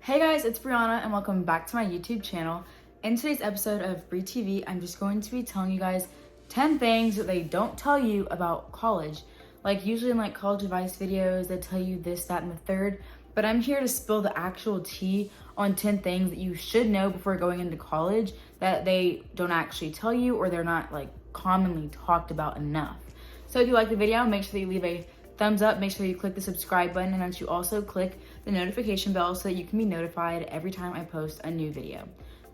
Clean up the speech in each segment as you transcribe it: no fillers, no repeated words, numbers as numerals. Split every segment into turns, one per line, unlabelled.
Hey guys, it's Brianna and welcome back to my YouTube channel. In today's episode of BriTV, I'm just going to be telling you guys 10 things that they don't tell you about college. Like usually in college advice videos, they tell you this, that, and the third, but I'm here to spill the actual tea on 10 things that you should know before going into college that they don't actually tell you or they're not commonly talked about enough. So if you like the video, make sure that you leave a thumbs up, make sure you click the subscribe button, and that you also click the notification bell so that you can be notified every time I post a new video.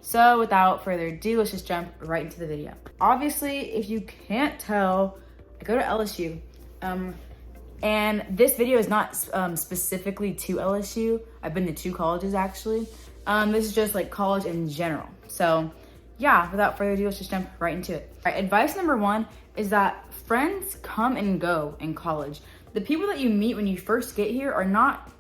So without further ado, let's just jump right into the video. Obviously, if you can't tell, I go to LSU. And this video is not specifically to LSU. I've been to 2 colleges actually. This is just college in general. So yeah, without further ado, let's just jump right into it. All right, advice number 1 is that friends come and go in college. The people that you meet when you first get here are not,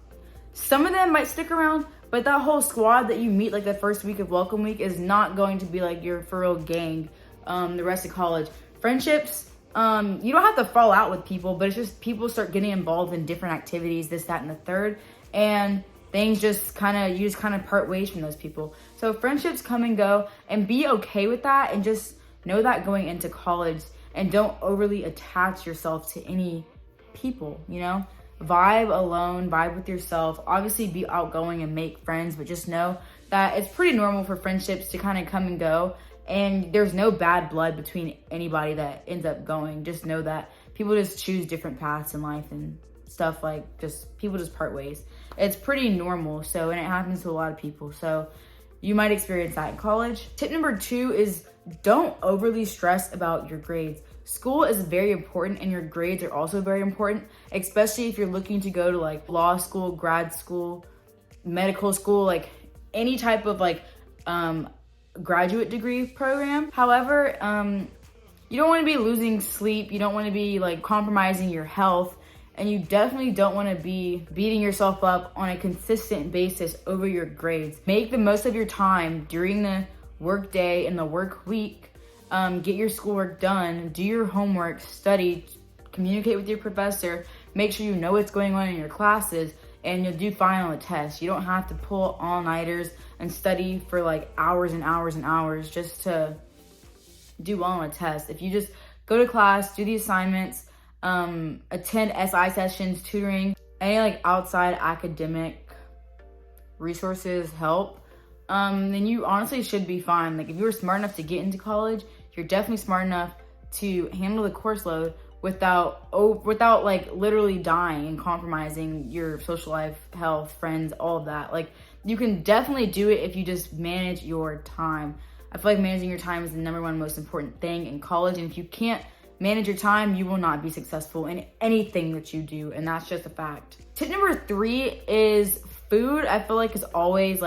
some of them might stick around, but that whole squad that you meet the first week of welcome week is not going to be your for real gang the rest of college. Friendships, you don't have to fall out with people, but it's just people start getting involved in different activities, this, that, and the third, and things just you just part ways from those people. So friendships come and go, and be okay with that, and just know that going into college, and don't overly attach yourself to any people, vibe alone, vibe with yourself. Obviously be outgoing and make friends, but just know that it's pretty normal for friendships to come and go, and there's no bad blood between anybody that ends up going. Just know that people just choose different paths in life and stuff, people just part ways. It's pretty normal, and it happens to a lot of people, so you might experience that in college. Tip number 2 is don't overly stress about your grades. School is very important, and your grades are also very important, especially if you're looking to go to law school, grad school, medical school, any type of graduate degree program. However, you don't want to be losing sleep. You don't want to be compromising your health, and you definitely don't want to be beating yourself up on a consistent basis over your grades. Make the most of your time during the work day and the work week. Get your schoolwork done, do your homework, study, communicate with your professor, make sure you know what's going on in your classes, and you'll do fine on the test. You don't have to pull all-nighters and study for hours and hours and hours just to do well on a test. If you just go to class, do the assignments, attend SI sessions, tutoring, any outside academic resources help, then you honestly should be fine. If you were smart enough to get into college, you're definitely smart enough to handle the course load without literally dying and compromising your social life, health, friends, all of that. You can definitely do it if you just manage your time. I feel like managing your time is the number 1 most important thing in college, and if you can't manage your time, you will not be successful in anything that you do, and that's just a fact. Tip number 3 is food. I feel is always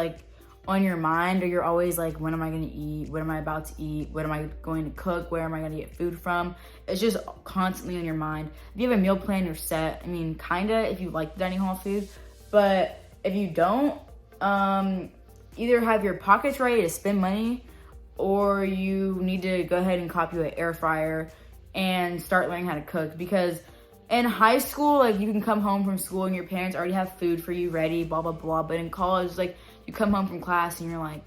on your mind, or you're always when am I going to eat? What am I about to eat? What am I going to cook? Where am I going to get food from? It's just constantly on your mind. If you have a meal plan, you're set. I mean, kinda if you like the dining hall food, but if you don't, either have your pockets ready to spend money, or you need to go ahead and cop you an air fryer and start learning how to cook. Because in high school, you can come home from school and your parents already have food for you ready, blah, blah, blah. But in college, you come home from class and you're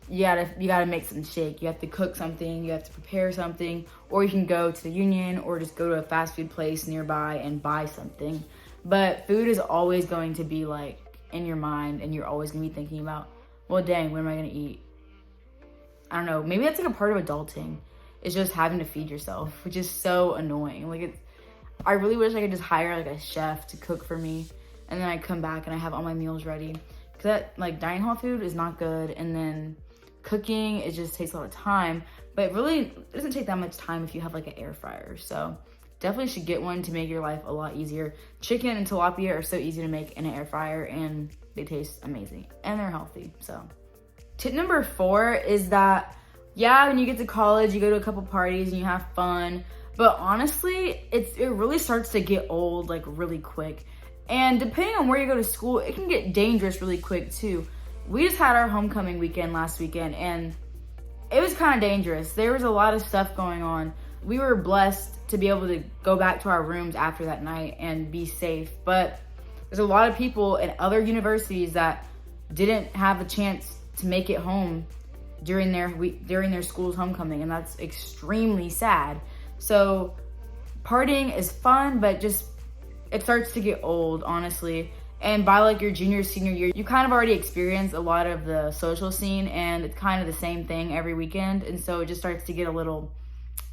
you gotta make something shake. You have to cook something, you have to prepare something, or you can go to the Union or just go to a fast food place nearby and buy something. But food is always going to be in your mind, and you're always gonna be thinking about, well, dang, what am I gonna eat? I don't know, maybe that's a part of adulting. It's just having to feed yourself, which is so annoying. I really wish I could just hire a chef to cook for me, and then I come back and I have all my meals ready. Because that dining hall food is not good, and then cooking, it just takes a lot of time. But it really doesn't take that much time if you have an air fryer. So definitely should get one to make your life a lot easier. Chicken and tilapia are so easy to make in an air fryer, and they taste amazing, and they're healthy. So tip number 4 is that, yeah, when you get to college, you go to a couple parties and you have fun, but honestly, it really starts to get old really quick. And depending on where you go to school, it can get dangerous really quick too. We just had our homecoming weekend last weekend, and it was kind of dangerous. There was a lot of stuff going on. We were blessed to be able to go back to our rooms after that night and be safe, but There's a lot of people at other universities that didn't have a chance to make it home during their school's homecoming, and that's extremely sad. So partying is fun, but it starts to get old, honestly. And by like your junior, senior year, you kind of already experienced a lot of the social scene, and it's kind of the same thing every weekend. And so it just starts to get a little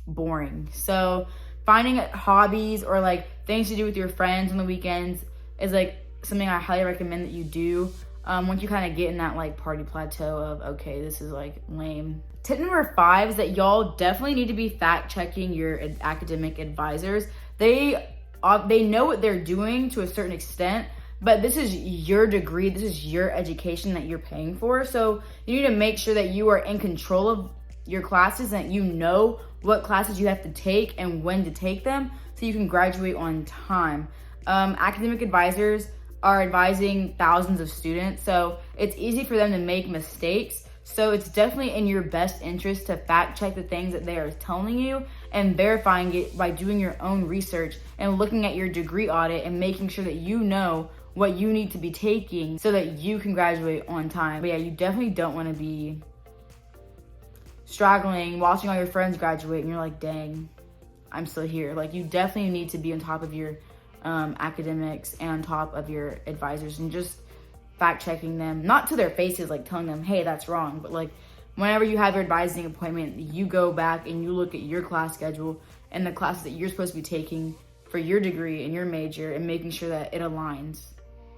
boring. So finding hobbies or like things to do with your friends on the weekends is like something I highly recommend that you do. Once you kind of get in that like party plateau of, okay, this is like lame. Tip number 5 is that y'all definitely need to be fact checking your academic advisors. They know what they're doing to a certain extent, but this is your degree, this is your education that you're paying for. So you need to make sure that you are in control of your classes, and that you know what classes you have to take and when to take them so you can graduate on time. Academic advisors are advising thousands of students, so it's easy for them to make mistakes. So it's definitely in your best interest to fact check the things that they are telling you and verifying it by doing your own research and looking at your degree audit and making sure that you know what you need to be taking so that you can graduate on time. But yeah, you definitely don't want to be struggling, watching all your friends graduate, and you're like, dang, I'm still here. Like, you definitely need to be on top of your academics and on top of your advisors and just fact checking them, not to their faces, like telling them, hey, that's wrong, but like whenever you have your advising appointment, you go back and you look at your class schedule and the classes that you're supposed to be taking for your degree and your major and making sure that it aligns.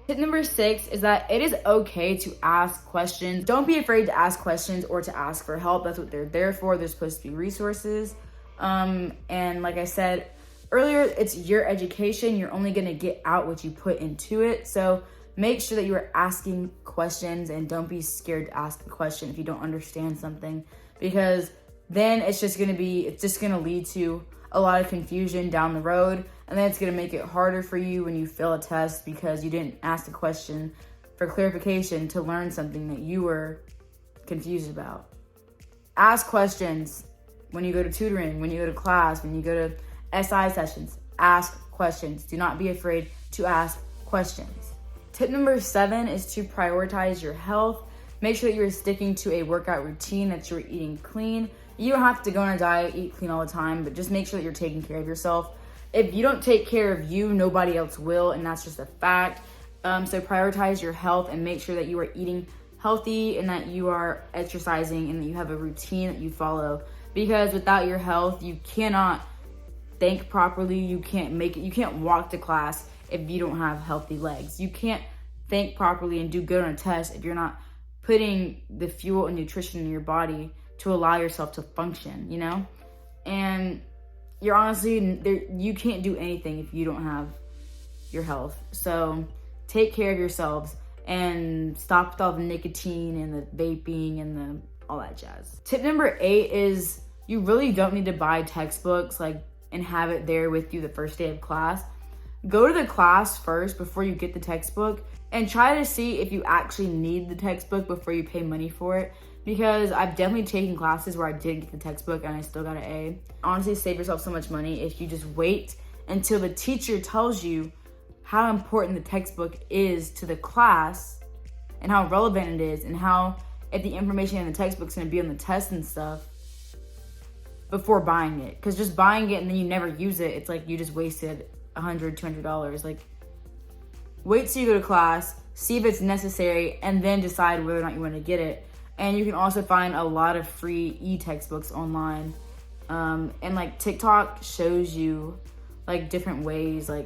Tip number 6 is that it is okay to ask questions. Don't be afraid to ask questions or to ask for help. That's what they're there for. They're supposed to be resources. And like I said earlier, it's your education. You're only going to get out what you put into it. So make sure that you are asking questions, and don't be scared to ask a question if you don't understand something, because then it's just going to lead to a lot of confusion down the road. And then it's going to make it harder for you when you fail a test because you didn't ask a question for clarification to learn something that you were confused about. Ask questions when you go to tutoring, when you go to class, when you go to SI sessions. Ask questions. Do not be afraid to ask questions. Tip number 7 is to prioritize your health. Make sure that you're sticking to a workout routine, that you're eating clean. You don't have to go on a diet, eat clean all the time, but just make sure that you're taking care of yourself. If you don't take care of you, nobody else will, and that's just a fact. So prioritize your health and make sure that you are eating healthy and that you are exercising and that you have a routine that you follow. Because without your health, you cannot think properly. You can't walk to class if you don't have healthy legs. You can't think properly and do good on a test if you're not putting the fuel and nutrition in your body to allow yourself to function, you know? And you're honestly, you can't do anything if you don't have your health. So take care of yourselves and stop with all the nicotine and the vaping and all that jazz. Tip number 8 is you really don't need to buy textbooks and have it there with you the first day of class. Go to the class first before you get the textbook and try to see if you actually need the textbook before you pay money for it. Because I've definitely taken classes where I didn't get the textbook and I still got an A. Honestly, save yourself so much money if you just wait until the teacher tells you how important the textbook is to the class and how relevant it is and how if the information in the textbook is going to be on the test and stuff before buying it. Because just buying it and then you never use it, it's like you just wasted $100, $200. Like, wait till you go to class, see if it's necessary, and then decide whether or not you want to get it. And you can also find a lot of free e-textbooks online. And TikTok shows you different ways on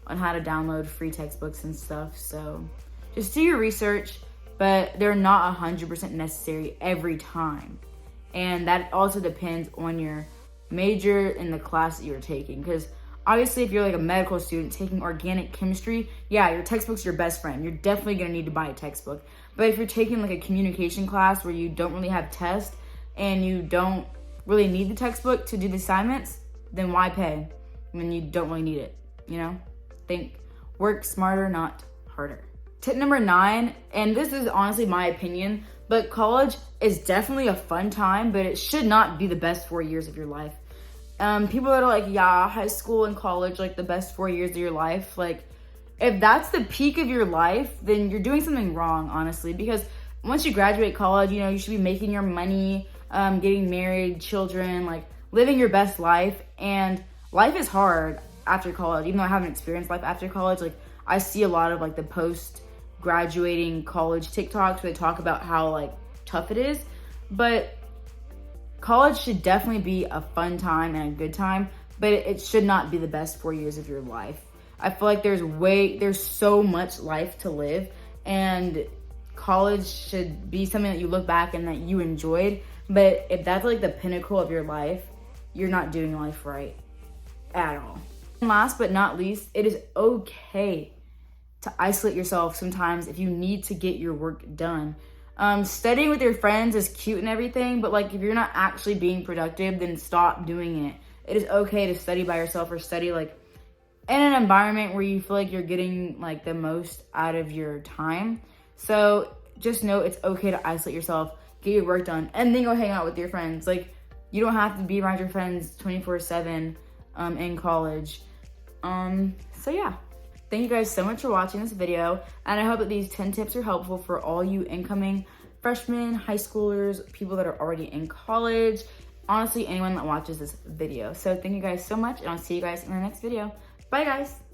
how to download free textbooks and stuff. So just do your research, but they're not 100% necessary every time. And that also depends on your major and the class that you're taking. Because obviously if you're a medical student taking organic chemistry, yeah, your textbook's your best friend. You're definitely gonna need to buy a textbook. But if you're taking a communication class where you don't really have tests and you don't really need the textbook to do the assignments, then why pay when you don't really need it, you know? Work smarter, not harder. Tip number 9, and this is honestly my opinion, but college is definitely a fun time, but it should not be the best 4 years of your life. People that are high school and college, the best 4 years of your life, if that's the peak of your life, then you're doing something wrong, honestly, because once you graduate college, you know, you should be making your money, getting married, children, like living your best life. And life is hard after college, even though I haven't experienced life after college. Like, I see a lot of like the post graduating college TikToks where they talk about how like tough it is, but college should definitely be a fun time and a good time, but it should not be the best 4 years of your life. I feel like there's so much life to live, and college should be something that you look back and that you enjoyed. But if that's like the pinnacle of your life, you're not doing life right at all. And last but not least, it is okay to isolate yourself sometimes if you need to get your work done. Studying with your friends is cute and everything, but like if you're not actually being productive, then stop doing it. It is okay to study by yourself, or study like in an environment where you feel like you're getting like the most out of your time. So just know it's okay to isolate yourself, get your work done, and then go hang out with your friends. Like, you don't have to be around your friends 24/7 in college. So yeah. Thank you guys so much for watching this video, and I hope that these 10 tips are helpful for all you incoming freshmen, high schoolers, people that are already in college, honestly, anyone that watches this video. So thank you guys so much, and I'll see you guys in the next video. Bye, guys.